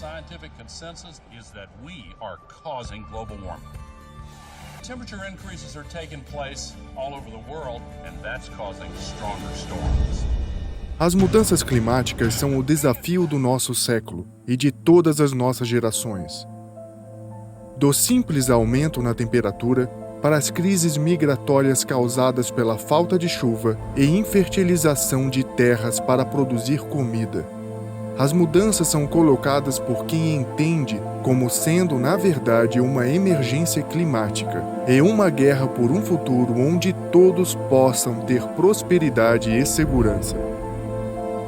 scientific consensus is that we are causing global warming. Temperature increases are taking place all over the world, and that's causing stronger storms. As mudanças climáticas são o desafio do nosso século e de todas as nossas gerações. Do simples aumento na temperatura para as crises migratórias causadas pela falta de chuva e infertilização de terras para produzir comida. As mudanças são colocadas por quem entende como sendo, na verdade, uma emergência climática e uma guerra por um futuro onde todos possam ter prosperidade e segurança.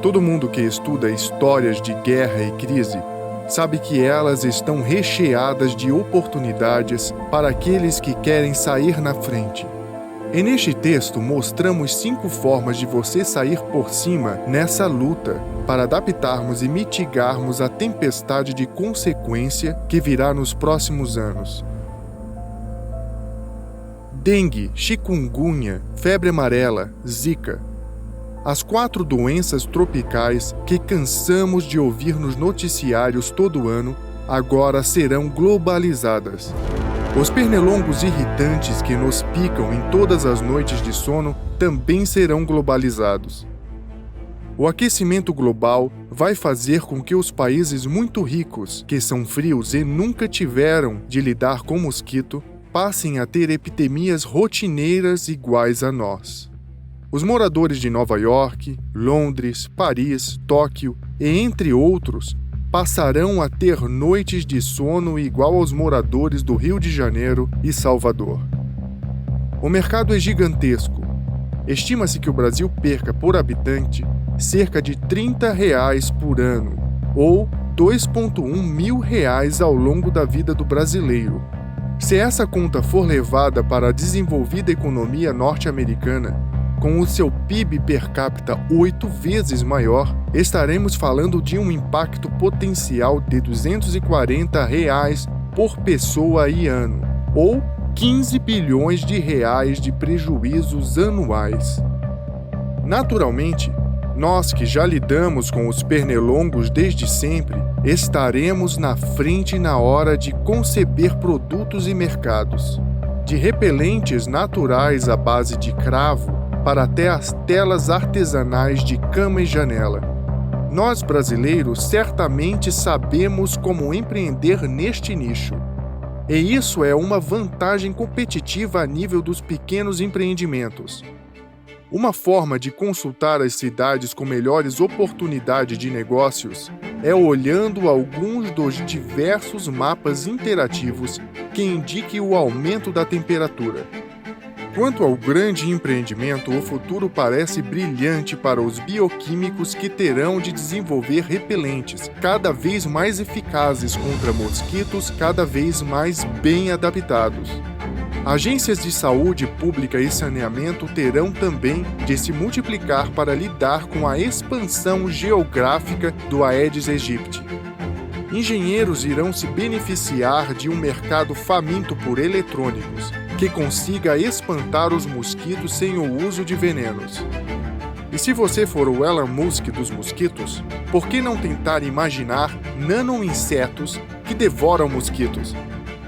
Todo mundo que estuda histórias de guerra e crise sabe que elas estão recheadas de oportunidades para aqueles que querem sair na frente. E neste texto mostramos 5 formas de você sair por cima nessa luta para adaptarmos e mitigarmos a tempestade de consequência que virá nos próximos anos. Dengue, chikungunya, febre amarela, zika. As 4 doenças tropicais que cansamos de ouvir nos noticiários todo ano, agora serão globalizadas. Os pernilongos irritantes que nos picam em todas as noites de sono também serão globalizados. O aquecimento global vai fazer com que os países muito ricos, que são frios e nunca tiveram de lidar com mosquito, passem a ter epidemias rotineiras iguais a nós. Os moradores de Nova York, Londres, Paris, Tóquio e entre outros passarão a ter noites de sono igual aos moradores do Rio de Janeiro e Salvador. O mercado é gigantesco. Estima-se que o Brasil perca por habitante cerca de R$30 por ano, ou R$2,1 mil ao longo da vida do brasileiro. Se essa conta for levada para a desenvolvida economia norte-americana, com o seu PIB per capita 8 vezes maior, estaremos falando de um impacto potencial de R$240 por pessoa e ano, ou 15 bilhões de reais de prejuízos anuais. Naturalmente, nós que já lidamos com os pernilongos desde sempre, estaremos na frente na hora de conceber produtos e mercados, de repelentes naturais à base de cravo, para até as telas artesanais de cama e janela. Nós, brasileiros, certamente sabemos como empreender neste nicho. E isso é uma vantagem competitiva a nível dos pequenos empreendimentos. Uma forma de consultar as cidades com melhores oportunidades de negócios é olhando alguns dos diversos mapas interativos que indiquem o aumento da temperatura. Quanto ao grande empreendimento, o futuro parece brilhante para os bioquímicos que terão de desenvolver repelentes cada vez mais eficazes contra mosquitos cada vez mais bem adaptados. Agências de saúde pública e saneamento terão também de se multiplicar para lidar com a expansão geográfica do Aedes aegypti. Engenheiros irão se beneficiar de um mercado faminto por eletrônicos, que consiga espantar os mosquitos sem o uso de venenos. E se você for o Elon Musk dos mosquitos, por que não tentar imaginar nano-insetos que devoram mosquitos?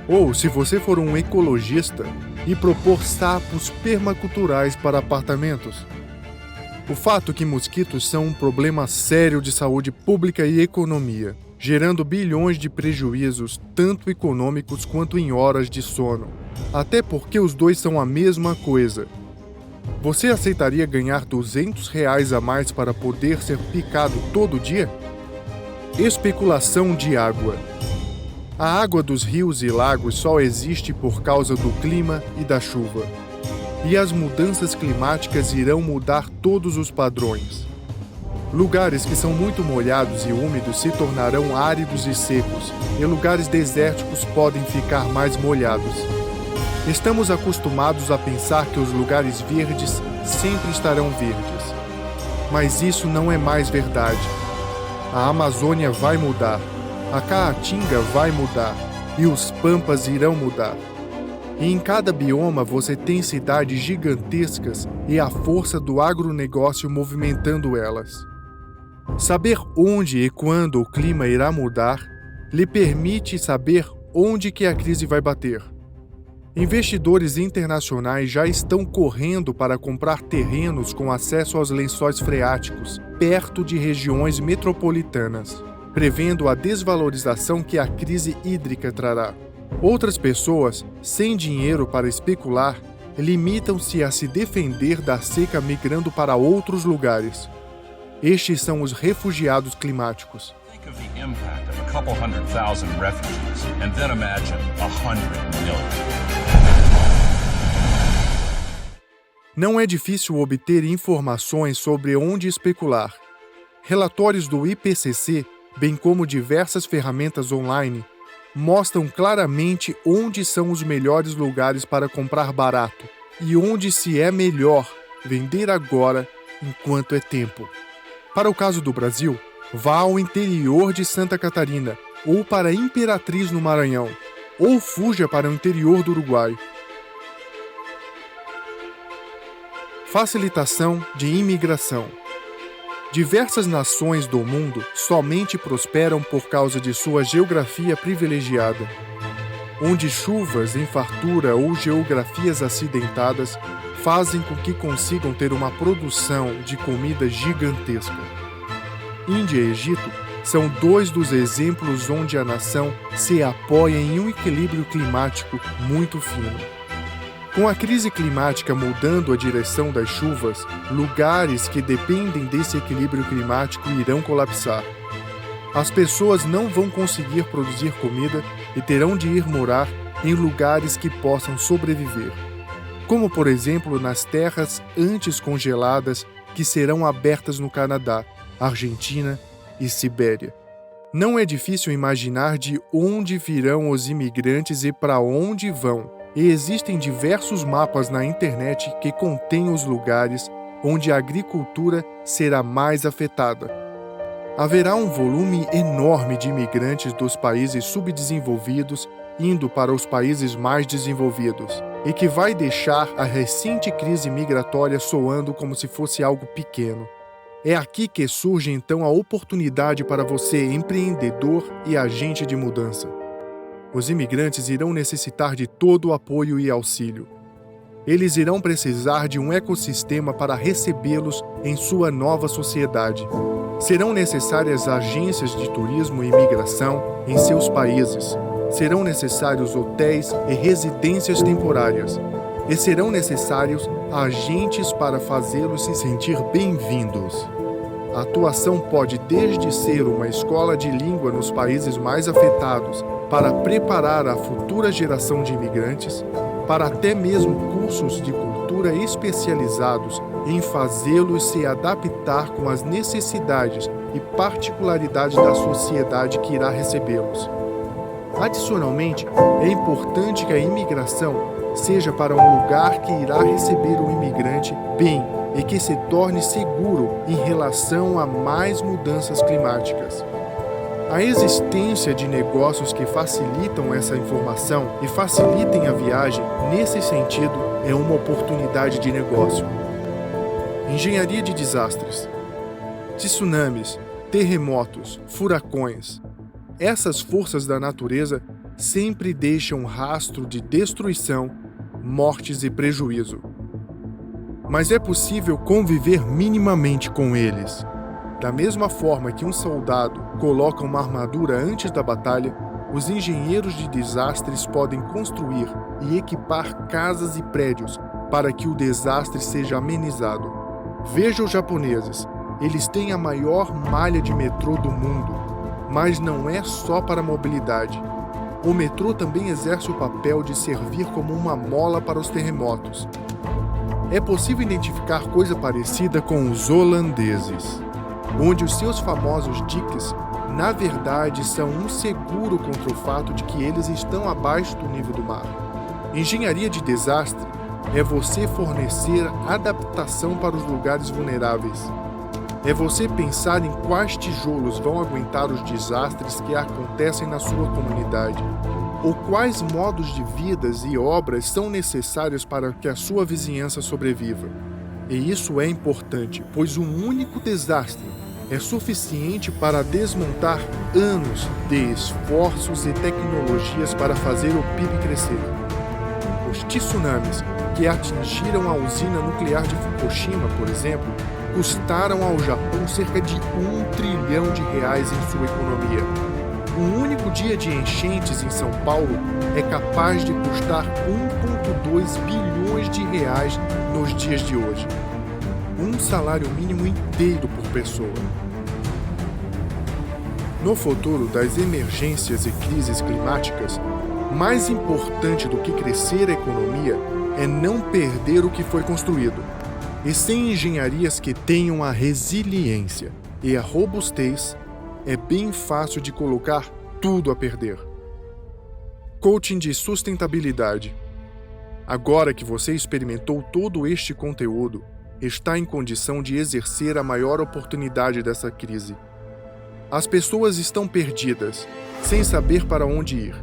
Ou, se você for um ecologista, e propor sapos permaculturais para apartamentos? O fato é que mosquitos são um problema sério de saúde pública e economia, gerando bilhões de prejuízos, tanto econômicos quanto em horas de sono. Até porque os dois são a mesma coisa. Você aceitaria ganhar R$200 a mais para poder ser picado todo dia? Especulação de água. A água dos rios e lagos só existe por causa do clima e da chuva. E as mudanças climáticas irão mudar todos os padrões. Lugares que são muito molhados e úmidos se tornarão áridos e secos, e lugares desérticos podem ficar mais molhados. Estamos acostumados a pensar que os lugares verdes sempre estarão verdes. Mas isso não é mais verdade. A Amazônia vai mudar, a Caatinga vai mudar, e os Pampas irão mudar. E em cada bioma você tem cidades gigantescas e a força do agronegócio movimentando elas. Saber onde e quando o clima irá mudar lhe permite saber onde que a crise vai bater. Investidores internacionais já estão correndo para comprar terrenos com acesso aos lençóis freáticos, perto de regiões metropolitanas, prevendo a desvalorização que a crise hídrica trará. Outras pessoas, sem dinheiro para especular, limitam-se a se defender da seca migrando para outros lugares. Estes são os refugiados climáticos. Think of the impact of a couple 100,000 refugees, and then imagine 100 million. Não é difícil obter informações sobre onde especular. Relatórios do IPCC, bem como diversas ferramentas online, mostram claramente onde são os melhores lugares para comprar barato e onde se é melhor vender agora enquanto é tempo. Para o caso do Brasil, vá ao interior de Santa Catarina ou para Imperatriz no Maranhão, ou fuja para o interior do Uruguai. Facilitação de imigração. Diversas nações do mundo somente prosperam por causa de sua geografia privilegiada, onde chuvas em fartura ou geografias acidentadas fazem com que consigam ter uma produção de comida gigantesca. Índia e Egito são dois dos exemplos onde a nação se apoia em um equilíbrio climático muito fino. Com a crise climática mudando a direção das chuvas, lugares que dependem desse equilíbrio climático irão colapsar. As pessoas não vão conseguir produzir comida e terão de ir morar em lugares que possam sobreviver, como por exemplo nas terras antes congeladas que serão abertas no Canadá, Argentina e Sibéria. Não é difícil imaginar de onde virão os imigrantes e para onde vão. E existem diversos mapas na internet que contêm os lugares onde a agricultura será mais afetada. Haverá um volume enorme de imigrantes dos países subdesenvolvidos indo para os países mais desenvolvidos, e que vai deixar a recente crise migratória soando como se fosse algo pequeno. É aqui que surge então a oportunidade para você, empreendedor e agente de mudança. Os imigrantes irão necessitar de todo o apoio e auxílio. Eles irão precisar de um ecossistema para recebê-los em sua nova sociedade. Serão necessárias agências de turismo e imigração em seus países. Serão necessários hotéis e residências temporárias. E serão necessários agentes para fazê-los se sentir bem-vindos. A atuação pode desde ser uma escola de língua nos países mais afetados, para preparar a futura geração de imigrantes, para até mesmo cursos de cultura especializados em fazê-los se adaptar com as necessidades e particularidades da sociedade que irá recebê-los. Adicionalmente, é importante que a imigração seja para um lugar que irá receber o imigrante bem e que se torne seguro em relação a mais mudanças climáticas. A existência de negócios que facilitam essa informação e facilitem a viagem, nesse sentido, é uma oportunidade de negócio. Engenharia de desastres. Tsunamis, terremotos, furacões. Essas forças da natureza sempre deixam rastro de destruição, mortes e prejuízo. Mas é possível conviver minimamente com eles. Da mesma forma que um soldado coloca uma armadura antes da batalha, os engenheiros de desastres podem construir e equipar casas e prédios para que o desastre seja amenizado. Veja os japoneses, eles têm a maior malha de metrô do mundo, mas não é só para mobilidade. O metrô também exerce o papel de servir como uma mola para os terremotos. É possível identificar coisa parecida com os holandeses, onde os seus famosos diques, na verdade, são um seguro contra o fato de que eles estão abaixo do nível do mar. Engenharia de desastre é você fornecer adaptação para os lugares vulneráveis. É você pensar em quais tijolos vão aguentar os desastres que acontecem na sua comunidade, ou quais modos de vidas e obras são necessários para que a sua vizinhança sobreviva. E isso é importante, pois um único desastre é suficiente para desmontar anos de esforços e tecnologias para fazer o PIB crescer. Os tsunamis que atingiram a usina nuclear de Fukushima, por exemplo, custaram ao Japão cerca de R$1 trilhão em sua economia. Um único dia de enchentes em São Paulo é capaz de custar R$1,2 bilhões nos dias de hoje. Um salário mínimo inteiro por pessoa. No futuro das emergências e crises climáticas, mais importante do que crescer a economia é não perder o que foi construído, e sem engenharias que tenham a resiliência e a robustez, é bem fácil de colocar tudo a perder. Coaching de sustentabilidade. Agora que você experimentou todo este conteúdo, está em condição de exercer a maior oportunidade dessa crise. As pessoas estão perdidas, sem saber para onde ir.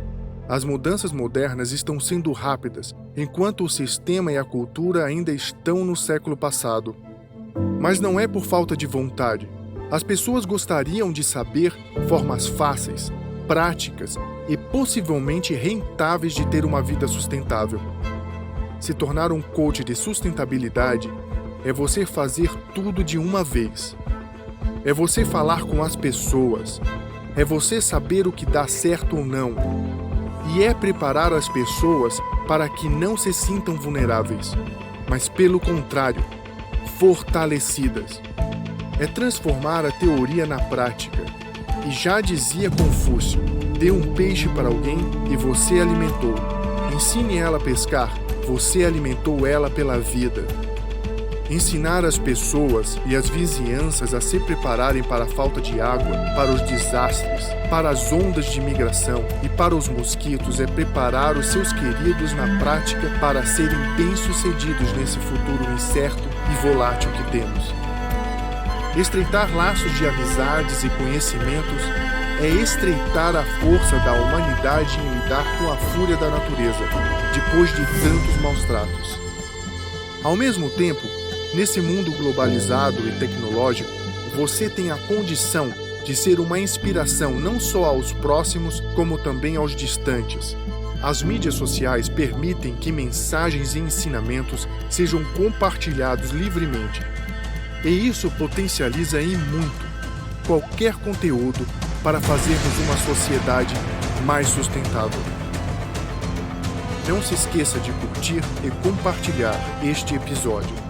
As mudanças modernas estão sendo rápidas, enquanto o sistema e a cultura ainda estão no século passado. Mas não é por falta de vontade. As pessoas gostariam de saber formas fáceis, práticas e possivelmente rentáveis de ter uma vida sustentável. Se tornar um coach de sustentabilidade é você fazer tudo de uma vez. É você falar com as pessoas. É você saber o que dá certo ou não. E é preparar as pessoas para que não se sintam vulneráveis, mas pelo contrário, fortalecidas. É transformar a teoria na prática. E já dizia Confúcio, dê um peixe para alguém e você alimentou. Ensine ela a pescar, você alimentou ela pela vida. Ensinar as pessoas e as vizinhanças a se prepararem para a falta de água, para os desastres, para as ondas de migração e para os mosquitos é preparar os seus queridos na prática para serem bem-sucedidos nesse futuro incerto e volátil que temos. Estreitar laços de amizades e conhecimentos é estreitar a força da humanidade em lidar com a fúria da natureza, depois de tantos maus-tratos. Ao mesmo tempo, nesse mundo globalizado e tecnológico, você tem a condição de ser uma inspiração não só aos próximos, como também aos distantes. As mídias sociais permitem que mensagens e ensinamentos sejam compartilhados livremente. E isso potencializa em muito qualquer conteúdo para fazermos uma sociedade mais sustentável. Não se esqueça de curtir e compartilhar este episódio.